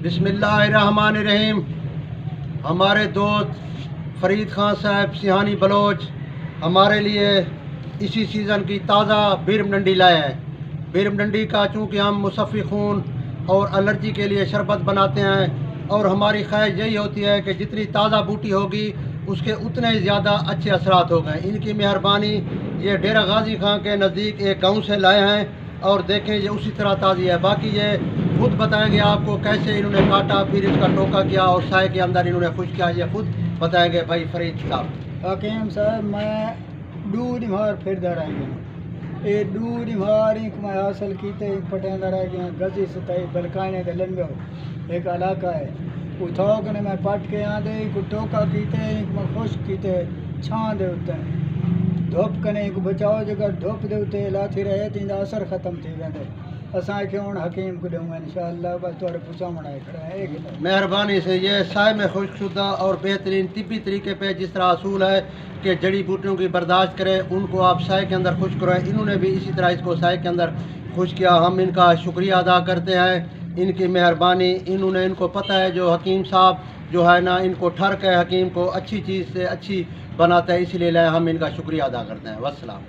بسم اللہ الرحمن الرحیم۔ ہمارے دوست فرید خان صاحب سیہانی بلوچ ہمارے لیے اسی سیزن کی تازہ بیرم ڈنڈی لائے ہیں۔ بیرم ڈنڈی کا چونکہ ہم مصفی خون اور الرجی کے لیے شربت بناتے ہیں، اور ہماری خواہش یہی ہوتی ہے کہ جتنی تازہ بوٹی ہوگی اس کے اتنے ہی زیادہ اچھے اثرات ہو گئے۔ ان کی مہربانی، یہ ڈیرہ غازی خان کے نزدیک ایک گاؤں سے لائے ہیں، اور دیکھیں یہ اسی طرح تازی ہے۔ باقی یہ خود بتائیں گے آپ کو کیسے انہوں نے کاٹا، پھر اس کا ٹوکا کیا اور سائے کے اندر انہوں نے خشک کیا، یہ خود بتائیں گے بھائی فرید صاحب۔ حکیم صاحب، میں ڈوڑ مار پھردا رہ گیا، یہ ڈوڑ مار ایک میں حاصل کیتے پٹیندا رہ گیا۔ گزی ستائی بلکانے دے لنگو ایک علاقہ ہے، اتھاؤ کنے میں پٹ کے آدھے ایک ٹوکا کیتے، ایک میں خشک کیتے چھان دے ہوتے ہیں دھوپ کنے ایک بچاؤ جگہ دھوپ دے ہوتے لاتی رہے تین اثر ختم تھی ویندے۔ اساں کے ہن حکیم کو دوں انشاءاللہ بس تھوڑے پوچھا منائے کھڑا ہے۔ مہربانی سے یہ سائے میں خشک شدہ اور بہترین طبی طریقے پہ جس طرح اصول ہے کہ جڑی بوٹیوں کی برداشت کریں، ان کو آپ سائے کے اندر خشک کریں، انہوں نے بھی اسی طرح اس کو سائے کے اندر خشک کیا۔ ہم ان کا شکریہ ادا کرتے ہیں، ان کی مہربانی، انہوں نے ان کو پتہ ہے جو حکیم صاحب جو ہے نا ان کو ٹھرک ہے، حکیم کو اچھی چیز سے اچھی بناتا ہے، اسی لیے ہم ان کا شکریہ ادا کرتے ہیں۔ والسلام۔